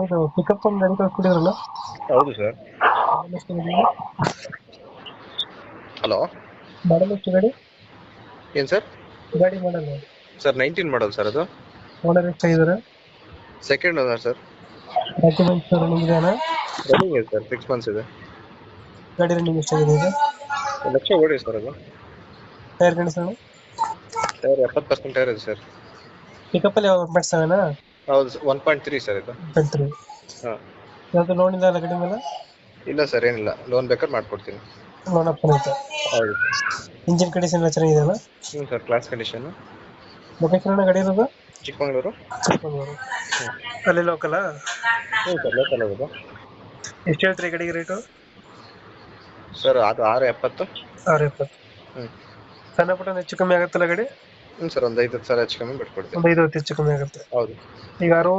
ಇದು ಪಿಕಪ್ ಒಂದು ಗಾಡಿ ಕಳ್ಸ್ಕೊಟ್ಟಿದ್ರಲ್ಲ, ಹೌದು ಸರ್. ಹಲೋ, ಮಾಡಲ್ ಎಷ್ಟು ಗಾಡಿ? ಏನು ಸರ್? ಗಾಡಿ ಮಾಡಲ್ಲ ಸರ್ 19 ಮಾಡಲ್ ಸರ್ ಅದು. ಓನರ್ ಎಷ್ಟಾಗಿದ್ದಾರೆ? Second owner sir. Documents running ಇದೆಯಾ? ರನ್ನಿಂಗ್ ಇದೆ ಸರ್, 6 ಮಂತ್ಸ್ ಇದೆ. ಗಾಡಿ ರನ್ನಿಂಗ್ ಎಷ್ಟಾಗಿದೆ ಇದು? 1 ಲಕ್ಷ ಓಡಿ ಸರ್ ಅದು. Tyre condition? ಟೈರ್ 70% ಟೈರ್ ಇದೆ ಸರ್. ಪಿಕಪ್ ಅಲ್ಲಿ 1.7? ಹೌದು ಸರ್, 1.3 ಸರ್ ಇದು. 1.3. ಹಾಂ. ಯಾವುದು ಲೋನ್ ಇಲ್ಲ ಅಲ್ಲ ಗಾಡಿ ಮೇಲೆ? ಇಲ್ಲ ಸರ್, ಏನಿಲ್ಲ, ಲೋನ್ ಬೇಕಾದ್ರೆ ಮಾಡ್ಕೊಡ್ತೀನಿ. ಲೋನ್ ಆಪ್ಷನ್ ಐತೆ. ಹೌದು. ಇಂಜಿನ್ ಕಂಡೀಷನ್ ಎಲ್ಲ ಚೆನ್ನಾಗಿದೆಯಲ್ಲ? ಹ್ಞೂ ಸರ್, ಕ್ಲಾಸ್ ಕಂಡೀಷನ್. ಲೊಕೇಶನ್ ಗಾಡಿ ಇರೋದು? ಚಿಕ್ಕಮಗಳೂರು. ಚಿಕ್ಕಮಗಳೂರು. ಹ್ಞೂ. ಅಲ್ಲಿ ಲೋಕಲ್? ಹ್ಞೂ ಸರ್, ಲೋಕಲ್ ಆಗೋದು. ಎಷ್ಟು ಹೇಳ್ತೀರಿ ಗಾಡಿಗೆ ರೇಟು? ಸರ್ ಅದು 6.70. 6.70. ಹ್ಞೂ. ಸಣ್ಣ ಪುಟ್ಟ ಹೆಚ್ಚು ಕಮ್ಮಿ ಆಗುತ್ತಲ್ಲ ಗಾಡಿ? ಹ್ಞೂ ಸರ್, ಒಂದು 5-10 ಸಾವಿರ ಹೆಚ್ಚು ಕಮ್ಮಿ ಬಿಟ್ಕೊಡ್ತೀನಿ. ಒಂದು 5 ಹೆಚ್ಚು ಕಮ್ಮಿ ಆಗುತ್ತೆ. ಹೌದು. ಈಗ 6